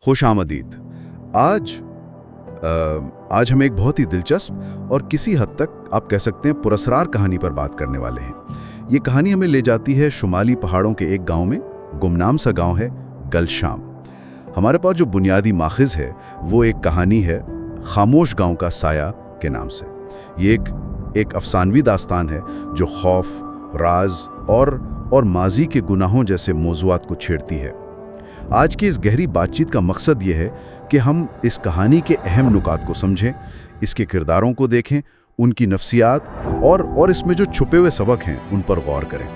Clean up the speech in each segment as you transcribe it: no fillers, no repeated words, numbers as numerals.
خوش آمدید۔ آج ہم ایک بہت ہی دلچسپ اور کسی حد تک آپ کہہ سکتے ہیں پراسرار کہانی پر بات کرنے والے ہیں۔ یہ کہانی ہمیں لے جاتی ہے شمالی پہاڑوں کے ایک گاؤں میں، گمنام سا گاؤں ہے گلشام۔ ہمارے پاس جو بنیادی ماخذ ہے وہ ایک کہانی ہے خاموش گاؤں کا سایہ کے نام سے۔ یہ ایک افسانوی داستان ہے جو خوف، راز اور ماضی کے گناہوں جیسے موضوعات کو چھیڑتی ہے۔ آج کی اس گہری بات چیت کا مقصد یہ ہے کہ ہم اس کہانی کے اہم نکات کو سمجھیں، اس کے کرداروں کو دیکھیں، ان کی نفسیات اور اس میں جو چھپے ہوئے سبق ہیں ان پر غور کریں۔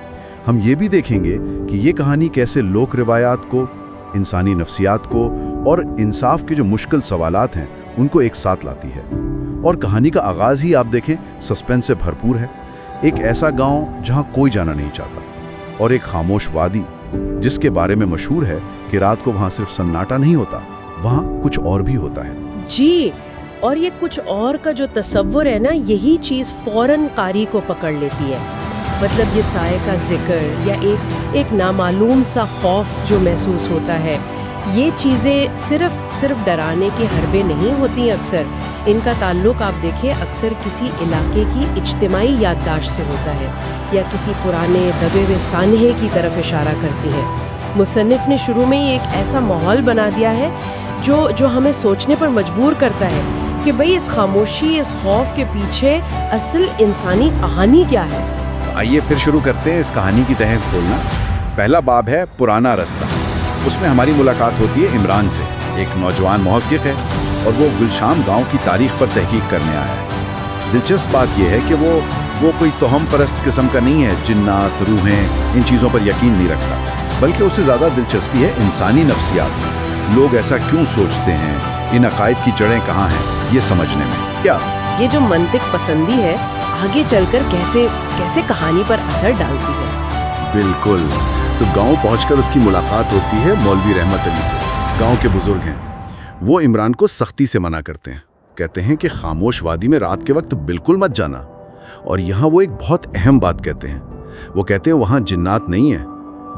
ہم یہ بھی دیکھیں گے کہ یہ کہانی کیسے لوک روایات کو، انسانی نفسیات کو اور انصاف کے جو مشکل سوالات ہیں ان کو ایک ساتھ لاتی ہے۔ اور کہانی کا آغاز ہی آپ دیکھیں سسپینس سے بھرپور ہے۔ ایک ایسا گاؤں جہاں کوئی جانا نہیں چاہتا، اور ایک خاموش وادی جس کے بارے میں مشہور ہے کہ رات کو وہاں صرف سناٹا نہیں ہوتا، وہاں کچھ اور بھی ہوتا ہے۔ جی، اور یہ کچھ اور کا جو تصور ہے نا، یہی چیز فوراً قاری کو پکڑ لیتی ہے۔ مطلب یہ سائے کا ذکر یا ایک نامعلوم سا خوف جو محسوس ہوتا ہے، یہ چیزیں صرف ڈرانے کے حربے نہیں ہوتی۔ اکثر ان کا تعلق آپ دیکھیں اکثر کسی علاقے کی اجتماعی یادداشت سے ہوتا ہے یا کسی پرانے دبے ہوئے سانحے کی طرف اشارہ کرتی ہے۔ مصنف نے شروع میں ہی ایک ایسا ماحول بنا دیا ہے جو ہمیں سوچنے پر مجبور کرتا ہے کہ بھئی اس خاموشی، اس خوف کے پیچھے اصل انسانی کہانی کیا ہے۔ آئیے پھر شروع کرتے ہیں اس کہانی کی تہ کھولنا۔ پہلا باب ہے پرانا رستہ۔ اس میں ہماری ملاقات ہوتی ہے عمران سے، ایک نوجوان محقق ہے اور وہ گلشام گاؤں کی تاریخ پر تحقیق کرنے آیا ہے۔ دلچسپ بات یہ ہے کہ وہ کوئی توہم پرست قسم کا نہیں ہے، جنات، روحیں، ان چیزوں پر یقین نہیں رکھتا، بلکہ اس سے زیادہ دلچسپی ہے انسانی نفسیات میں۔ لوگ ایسا کیوں سوچتے ہیں، ان عقائد کی جڑیں کہاں ہیں، یہ سمجھنے میں کیا یہ جو منطق پسندی ہے آگے چل کر کیسے کہانی پر اثر ڈالتی ہے۔ بالکل۔ تو گاؤں پہنچ کر اس کی ملاقات ہوتی ہے مولوی رحمت علی سے۔ گاؤں کے بزرگ ہیں، وہ عمران کو سختی سے منع کرتے ہیں، کہتے ہیں کہ خاموش وادی میں رات کے وقت بالکل مت جانا۔ اور یہاں وہ ایک بہت اہم بات کہتے ہیں، وہ کہتے ہیں وہاں جنات نہیں ہیں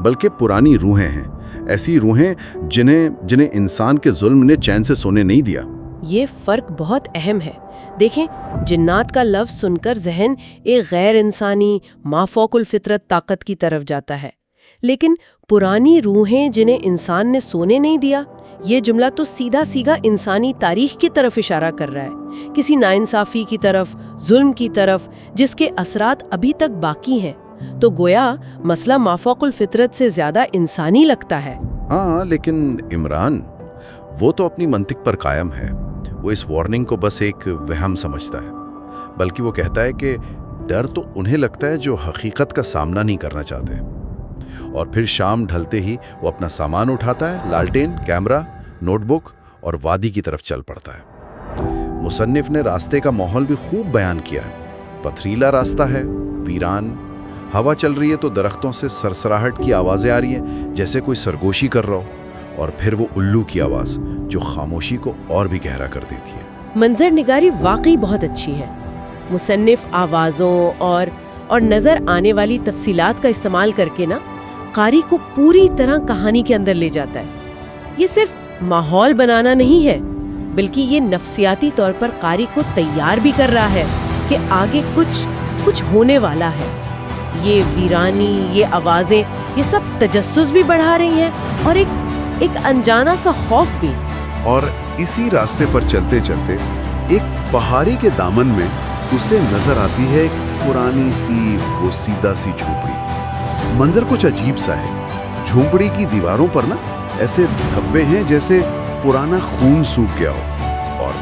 بلکہ پرانی روحیں ہیں، ایسی روحیں جنہیں انسان کے ظلم نے چین سے سونے نہیں دیا۔ یہ فرق بہت اہم ہے۔ دیکھیں، جنات کا لفظ سن کر ذہن ایک غیر انسانی مافوق الفطرت طاقت کی طرف جاتا ہے، لیکن پرانی روحیں جنہیں انسان نے سونے نہیں دیا، یہ جملہ تو سیدھا انسانی تاریخ کی طرف اشارہ کر رہا ہے، کسی ناانصافی کی طرف، ظلم کی طرف، جس کے اثرات ابھی تک باقی ہیں۔ تو گویا مسئلہ مافوق الفطرت سے زیادہ انسانی لگتا ہے۔ ہاں، لیکن عمران وہ تو اپنی منطق پر قائم ہے۔ وہ اس وارننگ کو بس ایک وہم سمجھتا ہے، بلکہ وہ کہتا ہے کہ ڈر تو انہیں لگتا ہے جو حقیقت کا سامنا نہیں کرنا چاہتے۔ اور پھر شام ڈھلتے ہی وہ اپنا سامان اٹھاتا ہے، لالٹین، کیمرہ، نوٹ بک، اور وادی کی طرف چل پڑتا ہے۔ مصنف نے راستے کا ماحول بھی خوب بیان کیا ہے۔ پتھریلا راستہ ہے، ویران، ہوا چل رہی ہے تو درختوں سے سرسراہٹ کی آوازیں آ رہی ہیں جیسے کوئی سرگوشی کر رہا ہو، اور پھر وہ الو کی آواز جو خاموشی کو اور بھی گہرا کر دیتی ہے۔ منظر نگاری واقعی بہت اچھی ہے۔ مصنف آوازوں اور نظر آنے والی تفصیلات کا استعمال کر کے نا قاری کو پوری طرح کہانی کے اندر لے جاتا ہے۔ یہ صرف ماحول بنانا نہیں ہے، بلکہ یہ نفسیاتی طور پر قاری کو تیار بھی کر رہا ہے کہ آگے کچھ ہونے والا ہے۔ یہ ویرانی، یہ آوازیں، یہ سب تجسس بھی بڑھا رہی ہیں اور ایک انجانا سا خوف بھی۔ اور اسی راستے پر چلتے چلتے ایک پہاڑی کے دامن میں اسے نظر آتی ہے ایک پرانی سی وہ سیدھا سی جھونپڑی۔ منظر کچھ عجیب سا ہے۔ جھونپڑی کی دیواروں پر نا ایسے دھبے ہیں جیسے پرانا خون سوکھ گیا ہو، اور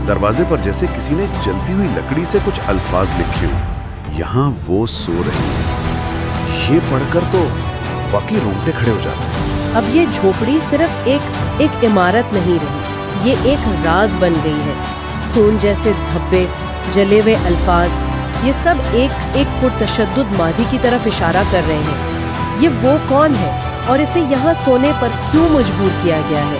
دروازے پر جیسے کسی نے جلتی ہوئی لکڑی سے کچھ الفاظ لکھے ہو، یہاں وہ سو رہی ہے۔ یہ پڑھ کر تو واقعی رونگٹے کھڑے ہو جاتے ہیں۔ اب یہ جھوپڑی صرف ایک عمارت نہیں رہی، یہ ایک راز بن گئی ہے۔ خون جیسے دھبے، جلے ہوئے الفاظ، یہ سب ایک پرتشدد ماضی کی طرف اشارہ کر رہے ہیں۔ یہ وہ کون ہے اور اسے یہاں سونے پر کیوں مجبور کیا گیا ہے؟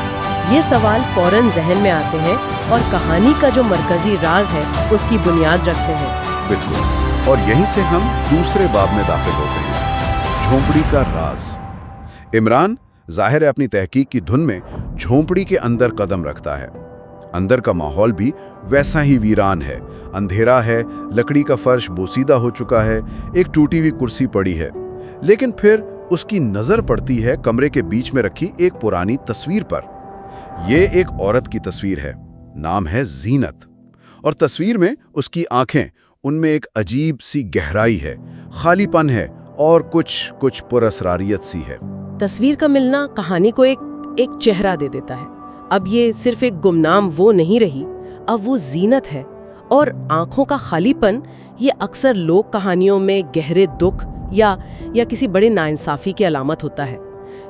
یہ سوال فوراً ذہن میں آتے ہیں اور کہانی کا جو مرکزی راز ہے اس کی بنیاد رکھتے ہیں۔ بالکل، اور یہیں سے ہم دوسرے باب میں داخل ہوتے ہیں، جھونپڑی کا راز۔ عمران ज़ाहिर है अपनी तहकीक की धुन में झोंपड़ी के अंदर कदम रखता है। अंदर का माहौल भी वैसा ही वीरान है, अंधेरा है, लकड़ी का फर्श बोसीदा हो चुका है, एक टूटी हुई कुर्सी पड़ी है। लेकिन फिर उसकी नज़र पड़ती है कमरे के बीच में रखी एक पुरानी तस्वीर पर। ये एक औरत की तस्वीर है, नाम है जीनत, और तस्वीर में उसकी आंखें, उनमें एक अजीब सी गहराई है, खालीपन है और कुछ पुरअसरारियत सी है। तस्वीर का मिलना कहानी को एक चेहरा दे देता है। अब ये सिर्फ एक गुमनाम वो नहीं रही, अब वो जीनत है। और आंखों का खालीपन ये अक्सर लोक कहानियों में गहरे दुख या किसी बड़े नाइंसाफी की अलामत होता है।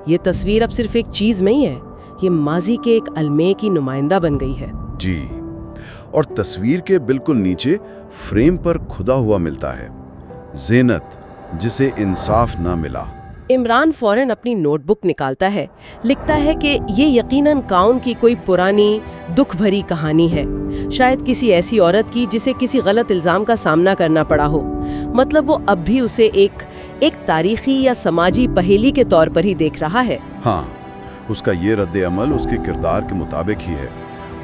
ये तस्वीर अब सिर्फ एक चीज नहीं है, ये माजी के एक अलमे की नुमाइंदा बन गई है। जी, और तस्वीर के बिल्कुल नीचे फ्रेम पर खुदा हुआ मिलता है, ज़ीनत जिसे इंसाफ ना मिला। इमरान फौरन अपनी नोटबुक निकालता है, लिखता है कि ये यकीनन काउन की कोई पुरानी दुख भरी कहानी है, शायद किसी ऐसी औरत की जिसे किसी गलत इल्जाम का सामना करना पड़ा हो। मतलब वो अब भी उसे एक तारीखी या समाजी पहेली के तौर पर ही देख रहा है। हाँ, उसका ये रद्द अमल उसके किरदार के मुताबिक ही है।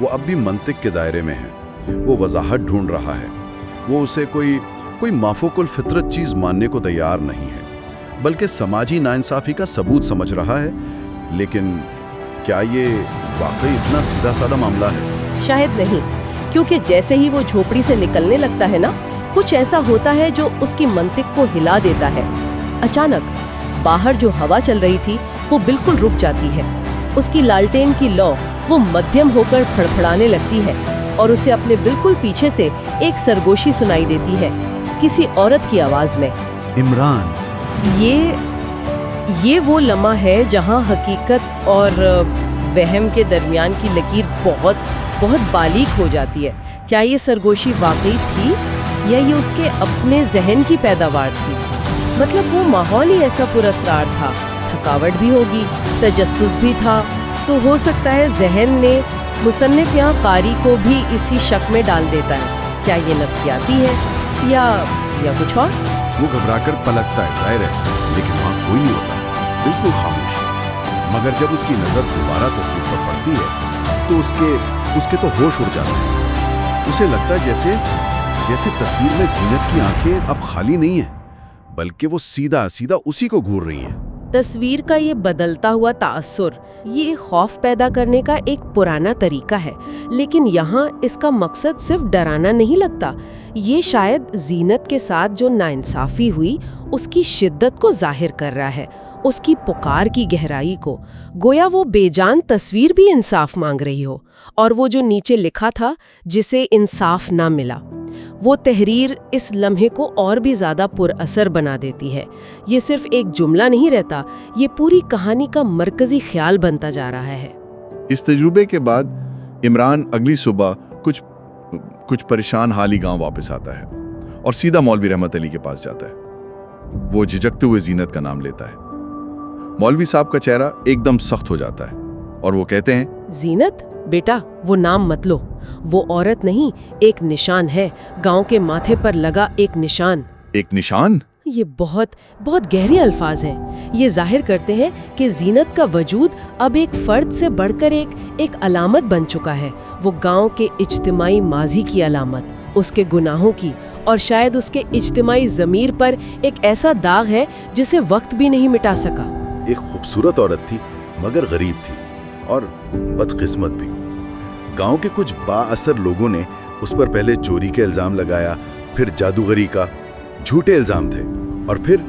वो अब भी मंतिक के दायरे में है, वो वजाहत ढूंढ रहा है, वो उसे कोई माफूकुल फितरत चीज मानने को तैयार नहीं है, बल्कि समाजी नाइंसाफी का सबूत समझ रहा है। लेकिन क्या ये वाकई इतना सीधा साधा मामला है? शायद नहीं, क्योंकि जैसे ही वो झोपड़ी से निकलने लगता है ना, कुछ ऐसा होता है जो उसकी मंतिक को हिला देता है। अचानक बाहर जो हवा चल रही थी वो बिल्कुल रुक जाती है। उसकी लालटेन की लौ वो मध्यम होकर फड़फड़ाने लगती है और उसे अपने बिल्कुल पीछे से एक सरगोशी सुनाई देती है, किसी औरत की आवाज में, इमरान। ये वो लम्हा है जहां हकीकत और वहम के दरमियान की लकीर बहुत बारीक हो जाती है। क्या ये सरगोशी वाकई थी या ये उसके अपने जहन की पैदावार थी? मतलब वो माहौल ही ऐसा पुरअसरार था, थकावट भी होगी, तजस्सुस भी था, तो हो सकता है जहन ने मुसन्निफ या कारी को भी इसी शक में डाल देता है। क्या ये नफ्सियाती है या कुछ और? वो घबराकर पलकता है, जाहिर है, लेकिन वहाँ कोई नहीं होता, बिल्कुल खामोश। मगर जब उसकी नजर दोबारा तस्वीर पर पड़ती है तो उसके तो होश उड़ जाते हैं। उसे लगता है जैसे तस्वीर में जीनत की आंखें अब खाली नहीं है, बल्कि वो सीधा उसी को घूर रही हैं। तस्वीर का ये बदलता हुआ ताअस्सुर, ये खौफ पैदा करने का एक पुराना तरीका है, लेकिन यहाँ इसका मकसद सिर्फ डराना नहीं लगता। ये शायद जीनत के साथ जो नाइंसाफी हुई उसकी शिद्दत को जाहिर कर रहा है, उसकी पुकार की गहराई को। गोया वो बेजान तस्वीर भी इंसाफ मांग रही हो, और वो जो नीचे लिखा था, जिसे इंसाफ ना मिला, वो तहरीर इस लम्हे को और भी ज्यादा पुरअसर बना देती है। ये सिर्फ एक जुमला नहीं रहता, ये पूरी कहानी का मरकजी ख्याल बनता जा रहा है। इस तजुर्बे के बाद इमरान अगली सुबह कुछ परेशान हाली गांव वापस आता है और सीधा मौलवी रहमत अली के पास जाता है। वो झिझकते हुए जीनत का नाम लेता है। मौलवी साहब का चेहरा एकदम सख्त हो जाता है और वो कहते हैं, जीनत बेटा, वो नाम मत लो, वो औरत नहीं, एक निशान है, गांव के माथे पर लगा एक निशान। एक निशान? ये बहुत गहरे अल्फाज हैं। ये जाहिर करते हैं कि जीनत का वजूद अब एक फर्द से बढ़कर एक अलामत बन चुका है। वो गांव के इज्तिमाई माजी की अलामत, उसके गुनाहों की, और शायद उसके इज्तिमाई ज़मीर पर एक ऐसा दाग है जिसे वक्त भी नहीं मिटा सका। एक खूबसूरत औरत थी, मगर गरीब थी और बदकिस्मत भी। गांव के कुछ बाअसर लोगों ने उस पर पहले चोरी के इल्जाम लगाया, फिर जादूगरी का, झूठे इल्जाम थे, और फिर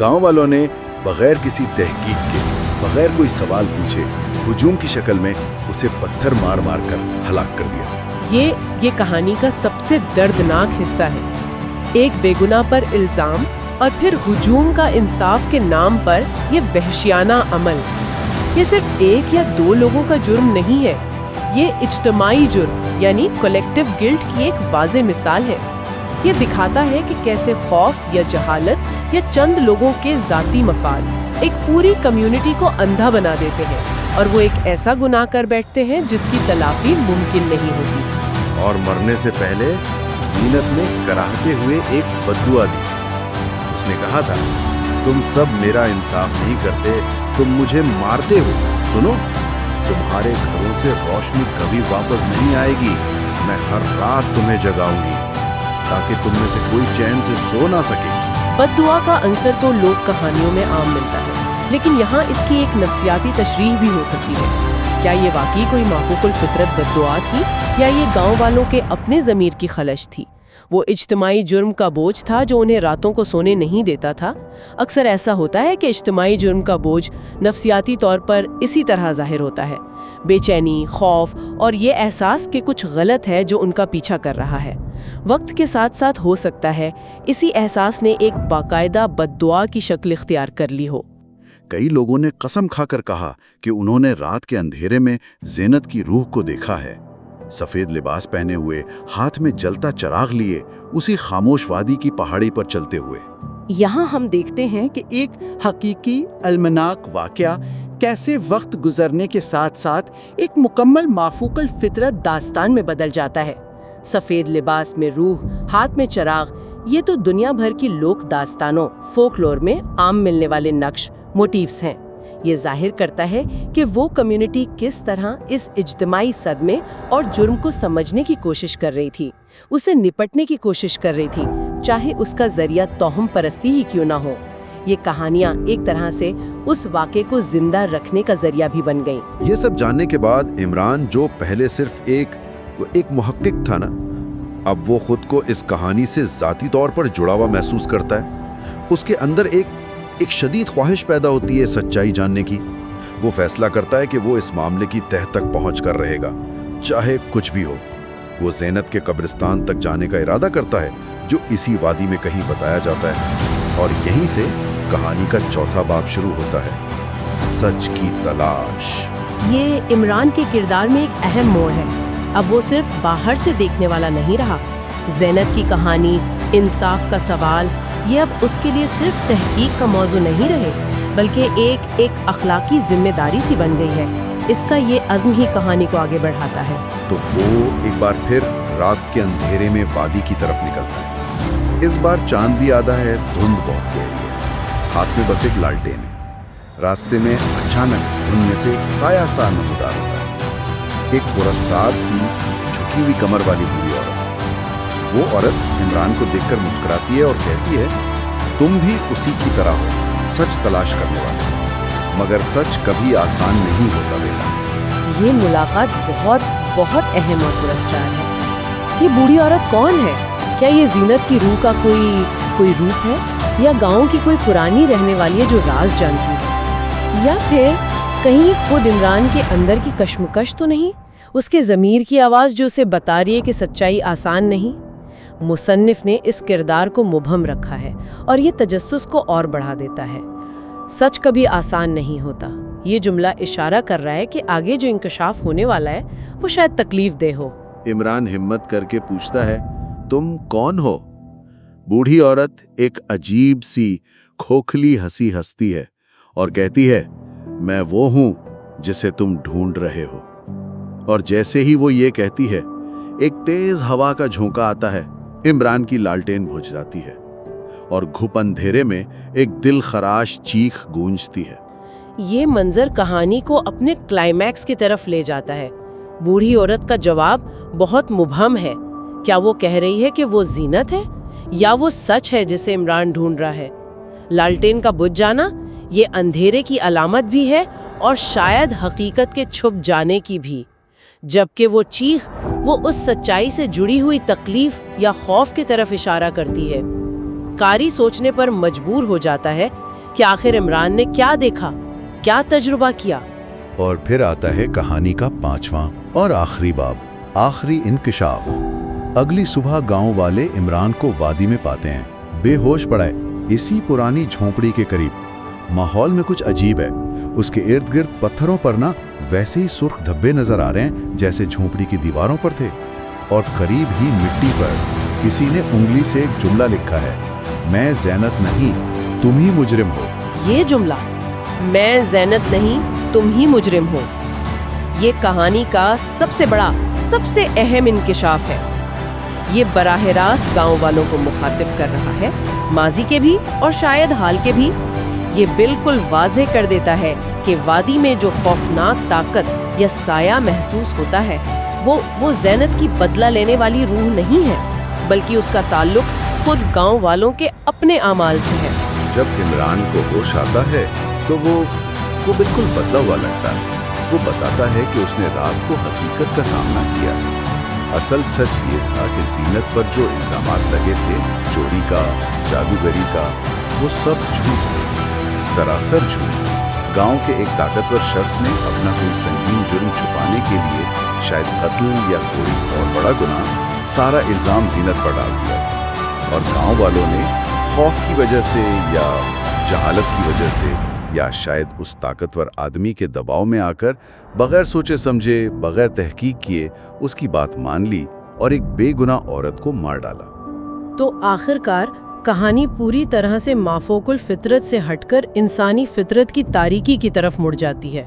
गांव वालों ने बगैर किसी तहकीक के, बगैर कोई सवाल पूछे, हुजूम की शक्ल में उसे पत्थर मार कर हलाक कर दिया। ये कहानी का सबसे दर्दनाक हिस्सा है। एक बेगुनाह पर इल्जाम और फिर हुजूम का इंसाफ के नाम पर ये वहशियाना अमल। ये सिर्फ एक या दो लोगों का जुर्म नहीं है, ये इज्तिमाई जुर्म यानी कलेक्टिव गिल्ट की एक वाज़ेह मिसाल है। ये दिखाता है कि कैसे खौफ या जहालत या चंद लोगों के जाती मफाद एक पूरी कम्युनिटी को अंधा बना देते हैं, और वो एक ऐसा गुनाह कर बैठते हैं जिसकी तलाफी मुमकिन नहीं होती। और मरने से पहले जीनत ने कराहते हुए एक बद्दुआ दी। उसने कहा था, तुम सब मेरा इंसाफ नहीं करते तुम मुझे मारते हो। सुनो, तुम्हारे घरों से रोशनी कभी वापस नहीं आएगी। मैं हर रात तुम्हें जगाऊंगी ताकि तुम में से कोई चैन से सो ना सके। बद्दुआ का अंसर तो लोक कहानियों में आम मिलता है, लेकिन यहाँ इसकी एक नफ्सियाती तशरीह भी हो सकती है। क्या ये वाकई कोई माफूकुल फितरत बद्दुआ थी, या ये गांव वालों के अपने ज़मीर की खलश थी? वो इज्तिमाई जुर्म का बोझ था जो उन्हें रातों को सोने नहीं देता था। अक्सर ऐसा होता है कि इज्तिमाई जुर्म का बोझ नफ्सियाती तौर पर इसी तरह जाहिर होता है, बेचैनी, खौफ और ये एहसास कि कुछ गलत है जो उनका पीछा कर रहा है। वक्त के साथ साथ हो सकता है इसी एहसास ने एक बाकायदा बद्दुआ की शक्ल इख्तियार कर ली हो। कई लोगों ने कसम खाकर कहा कि उन्होंने रात के अंधेरे में ज़ीनत की रूह को देखा है, सफेद लिबास पहने हुए, हाथ में जलता चिराग लिए, उसी खामोश वादी की पहाड़ी पर चलते हुए। यहाँ हम देखते हैं कि एक हकीकी अलमनाक वाक़या कैसे वक्त गुजरने के साथ साथ एक मुकम्मल माफूकल फितरत दास्तान में बदल जाता है। सफ़ेद लिबास में रूह, हाथ में चिराग, ये तो दुनिया भर की लोक दास्तानों, फोकलोर में आम मिलने वाले नक्श, मोटिव्स हैं। ये जाहिर करता है कि वो कम्युनिटी किस तरह इस इज्तिमाई सदमे और जुर्म को समझने की कोशिश कर रही थी, उसे निपटने की कोशिश कर रही थी, चाहे उसका जरिया तोहम परस्ती ही क्यों ना हो। ये कहानियाँ एक तरह से उस वाक़े को जिंदा रखने का जरिया भी बन गईं। ये सब जानने के बाद इमरान, जो पहले सिर्फ एक मुहक्किक था ना, अब वो खुद को इस कहानी से ज़ाती तौर पर जुड़ा हुआ महसूस करता है। उसके अंदर एक शदीद ख्वाहिश पैदा होती है सच्चाई जानने की। वो फैसला करता है कि वो इस मामले की तह तक पहुंच कर रहेगा, चाहे कुछ भी हो। वो ज़ीनत के कब्रिस्तान तक जाने का इरादा करता है, जो इसी वादी में कहीं बताया जाता है, और यहीं से कहानी का चौथा बाब शुरू होता है, सच की तलाश। ये इमरान के किरदार में एक अहम मोड़ है। अब वो सिर्फ बाहर से देखने वाला नहीं रहा। ज़ीनत की कहानी, इंसाफ का सवाल, ये अब उसके लिए सिर्फ तहकीक का मौजू नहीं रहे, बल्कि एक अखलाकी जिम्मेदारी सी बन गई है। इसका ये अज़्म ही कहानी को आगे बढ़ाता है। तो वो एक बार फिर रात के अंधेरे में वादी की तरफ निकलता है। इस बार चांद भी आधा है, धुंध बहुत गहरी है, हाथ में बस एक लालटेन है। रास्ते में अचानक धुंध में से एक साया सा नमूदार होता है, एक पुरस्कार सी झुकी हुई कमर वाली बूढ़ी औरत। वो औरत इमरान को देखकर मुस्कुराती है और कहती है, तुम भी उसी की तरह हो, सच तलाश करने वाले। मगर सच कभी आसान नहीं होता बेटा। ये मुलाकात बहुत बहुत अहम और पुरस्कार है। ये बूढ़ी औरत कौन है? क्या ये ज़ीनत की रूह का कोई रूप है, या गांव की कोई पुरानी रहने वाली है जो राज जानती है, या फिर कहीं खुद इमरान के अंदर की कश्मकश तो नहीं, उसके ज़मीर की आवाज़ जो उसे बता रही है कि सच्चाई आसान नहीं। मुसन्निफ ने इस किरदार को मुबहम रखा है और ये तजस्सुस को और बढ़ा देता है। सच कभी आसान नहीं होता, ये जुमला इशारा कर रहा है कि आगे जो इंकशाफ होने वाला है वो शायद तकलीफ दे हो। इमरान हिम्मत करके पूछता है, तुम कौन हो? बूढ़ी औरत एक अजीब सी खोखली हंसी हंसती है और कहती है, मैं वो हूं जिसे तुम ढूंढ रहे हो। और जैसे ही वो ये कहती है, एक तेज हवा का झोंका आता है, इमरान की लालटेन बुझ जाती है और घुप अंधेरे में एक दिल खराश चीख गूंजती है। ये मंजर कहानी को अपने क्लाइमैक्स की तरफ ले जाता है। बूढ़ी औरत का जवाब बहुत मुबहम है। क्या वो कह रही है कि वो ज़ीनत है, या वो सच है जिसे इमरान ढूंढ रहा है? लालटेन का बुझ जाना ये अंधेरे की अलामत भी है और शायद हकीकत के छुप जाने की भी, जबकि वो चीख वो उस सच्चाई से जुड़ी हुई तकलीफ या खौफ की तरफ इशारा करती है। कारी सोचने पर मजबूर हो जाता है कि आखिर इमरान ने क्या देखा, क्या तजुर्बा किया। और फिर आता है कहानी का 5वां और आखिरी बाब, आखिरी इंकिशाफ। अगली सुबह गांव वाले इमरान को वादी में पाते हैं, बेहोश पड़ा है, इसी पुरानी झोंपड़ी के करीब। माहौल में कुछ अजीब है, उसके इर्द गिर्द पत्थरों पर ना वैसे ही सुर्ख धब्बे नजर आ रहे हैं जैसे झोंपड़ी की दीवारों पर थे, और करीब ही मिट्टी पर किसी ने उंगली से एक जुमला लिखा है, मैं ज़ीनत नहीं तुम ही मुजरिम हो। ये जुमला, मैं ज़ीनत नहीं तुम ही मुजरिम हो, ये कहानी का सबसे बड़ा, सबसे अहम इंकिशाफ है। ये बराह रास्त गाँव वालों को मुखातिब कर रहा है, माजी के भी और शायद हाल के भी। ये बिल्कुल वाज़ेह कर देता है कि वादी में जो खौफनाक ताकत या साया महसूस होता है वो ज़ैनत की बदला लेने वाली रूह नहीं है, बल्कि उसका ताल्लुक खुद गांव वालों के अपने आमाल से है। जब इमरान को होश आता है तो वो बिल्कुल बदला हुआ लगता है। वो बताता है कि उसने रात को हकीकत का सामना किया। असल सच ये था कि जीनत पर जो इल्जामात लगे थे, चोरी का, जादूगरी का, वो सब झूठ थे, सरासर झूठ। गांव के एक ताकतवर शख्स ने अपना कोई संगीन जुर्म छुपाने के लिए, शायद कत्ल या कोई और बड़ा गुनाह, सारा इल्जाम जीनत पर डाल दिया था। और गांव वालों ने खौफ की वजह से या जहालत की वजह से या शायद उस ताकतवर आदमी के दबाव में आकर बगैर सोचे समझे, बगैर तहकीक किए उसकी बात मान ली और एक बेगुनाह औरत को मार डाला। तो आखिरकार कहानी पूरी तरह से माफोकुल फितरत से हटकर इंसानी फितरत की तारीकी की तरफ मुड़ जाती है।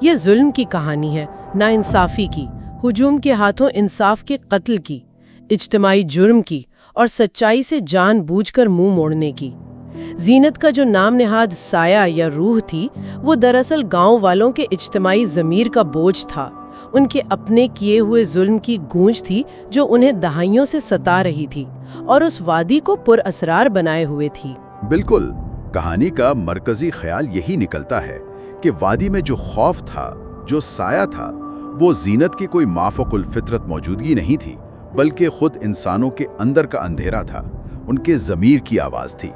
ये जुल्म की कहानी है, नाइंसाफी की, हुजूम के हाथों इंसाफ के कत्ल की, इज्तिमाई जुर्म की और सच्चाई से जानबूझकर मुंह मोड़ने की। जीनत का जो नाम नेहाद साया या रूह थी, वो दरअसल गांव वालों के इज्तिमाई ज़मीर का बोझ था, उनके अपने किए हुए जुल्म की गूंज थी जो उन्हें दहाइयों से सता रही थी और उस वादी को पुरअसरार बनाए हुए थी। बिल्कुल, कहानी का मरकजी ख्याल यही निकलता है कि वादी में जो खौफ था, जो साया था, वो जीनत की कोई माफकुल फितरत मौजूदगी नहीं थी, बल्कि खुद इंसानों के अंदर का अंधेरा था, उनके ज़मीर की आवाज़ थी।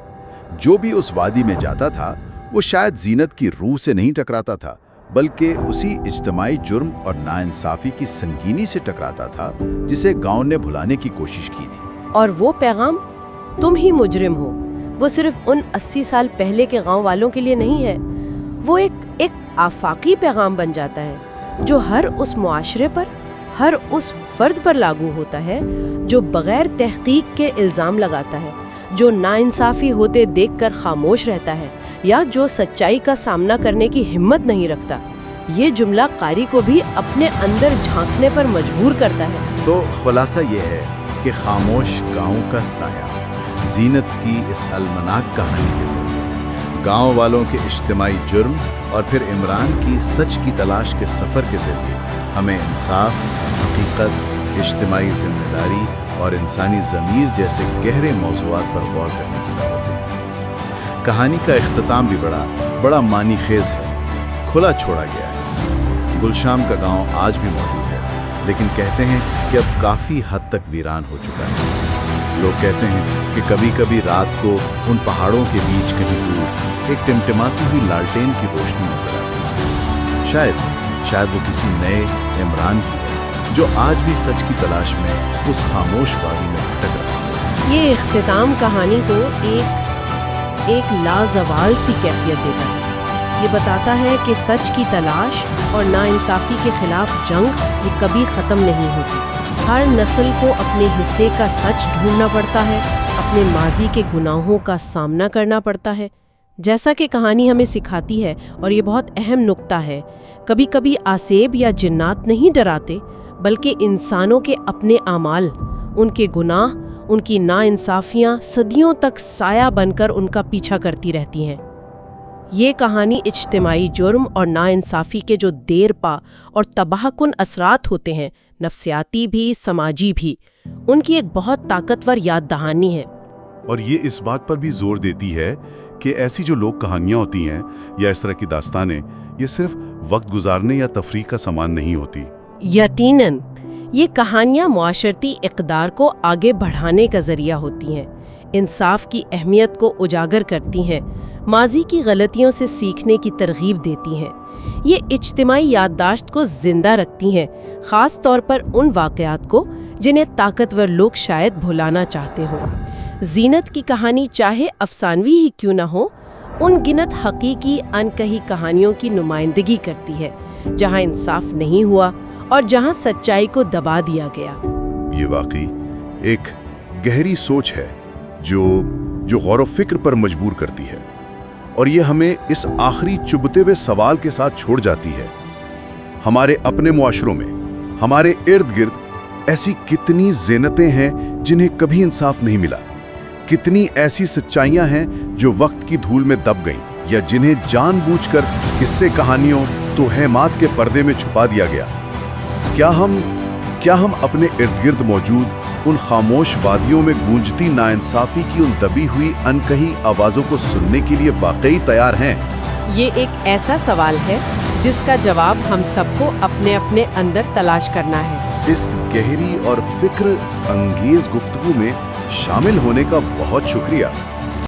जो भी उस वादी में जाता था वो शायद जीनत की रूह से नहीं टकराता था, बल्कि उसी इज्तिमाई जुर्म और नाइंसाफी की संगीनी से टकराता था जिसे गांव ने भुलाने की कोशिश की थी। और वो पैगाम, तुम ही मुजरिम हो, वो सिर्फ उन 80 साल पहले के गांव वालों के लिए नहीं है, वो एक आफाकी पैगाम बन जाता है जो हर उस मुआशरे पर, हर उस फर्द पर लागू होता है जो बगैर तहकीक के इल्ज़ाम लगाता है, जो नाइंसाफी होते देखकर खामोश रहता है या जो सच्चाई का सामना करने की हिम्मत नहीं रखता। ये जुमला कारी को भी अपने अंदर झांकने पर मजबूर करता है। तो खुलासा ये है कि खामोश गांव का साया जीनत की इस अलमनाक कहानी के जरिए, गांव वालों के इज्तिमाई जुर्म और फिर इमरान की सच की तलाश के सफ़र के जरिए हमें इंसाफ, हकीकत, इज्तिमाई जिम्मेदारी और इंसानी ज़मीर जैसे गहरे मौज़ूआत पर गौर करने की दावत देती है। कहानी का इख्तिताम भी बड़ा मानी खेज है, खुला छोड़ा गया है। गुलशाम का गांव आज भी मौजूद है, लेकिन कहते हैं कि अब काफ़ी हद तक वीरान हो चुका है। लोग कहते हैं कि कभी-कभी रात को उन पहाड़ों के बीच कहीं दूर एक टिमटिमाती हुई लालटेन की रोशनी नजर आती है। शायद वो किसी नए इमरान की है जो आज भी सच की तलाश में उस खामोश वादी में भटक रहा है। ये इख्तिताम कहानी को एक लाजवाल सी कैफियत देता है। ये बताता है कि सच की तलाश और नाइंसाफी के खिलाफ जंग ये कभी ख़त्म नहीं होती। हर नस्ल को अपने हिस्से का सच ढूंढना पड़ता है, अपने माजी के गुनाहों का सामना करना पड़ता है। जैसा कि कहानी हमें सिखाती है, और ये बहुत अहम नुक्ता है, कभी कभी आसेब या जिन्नात नहीं डराते, बल्कि इंसानों के अपने आमाल, उनके गुनाह, उनकी नाइंसाफियाँ सदियों तक साया बनकर उनका पीछा करती रहती हैं। ये कहानी इज्तिमाई जुर्म और नाइंसाफी के जो देर पा और तबाहकुन असरात होते हैं, नफ्सियाती भी समाजी भी, उनकी एक बहुत ताकतवर याद दहानी है। और ये इस बात पर भी जोर देती है कि ऐसी जो लोक कहानियाँ होती हैं या इस तरह की दास्तानें, ये सिर्फ वक्त गुजारने या तफरीह का सामान नहीं होती। यकीनन ये कहानियाँ मुआशरती इक़दार को आगे बढ़ाने का ज़रिया होती हैं, इंसाफ की अहमियत को उजागर करती हैं, माजी की गलतियों से सीखने की तरगीब देती हैं। ये इज्तिमाई याददाश्त को ज़िंदा रखती हैं, ख़ास तौर पर उन वाक़यात को जिन्हें ताकतवर लोग शायद भुलाना चाहते हों। जीनत की कहानी चाहे अफसानवी ही क्यों न हो, उन गिनत हकीकी अनकही कहानियों की नुमाइंदगी करती है, जहाँ इंसाफ नहीं हुआ और जहाँ सच्चाई को दबा दिया गया। ये वाकई एक गहरी सोच है जो गौर व फिक्र पर मजबूर करती है, और ये हमें इस आखिरी चुभते हुए सवाल के साथ छोड़ जाती है। हमारे अपने मुआशरों में, हमारे इर्द गिर्द ऐसी कितनी ज़ीनतें हैं जिन्हें कभी इंसाफ नहीं मिला, कितनी ऐसी सच्चाइयाँ हैं जो वक्त की धूल में दब गईं, या जिन्हें जानबूझकर किस्से कहानियों तोहेमात के पर्दे में छुपा दिया गया? क्या हम अपने इर्द गिर्द मौजूद उन खामोश वादियों में गूंजती नाइंसाफी की उन दबी हुई अनकही आवाजों को सुनने के लिए वाकई तैयार हैं? ये एक ऐसा सवाल है जिसका जवाब हम सबको अपने अपने अंदर तलाश करना है। इस गहरी और फिक्र अंगेज गुफ्तगू में शामिल होने का बहुत शुक्रिया।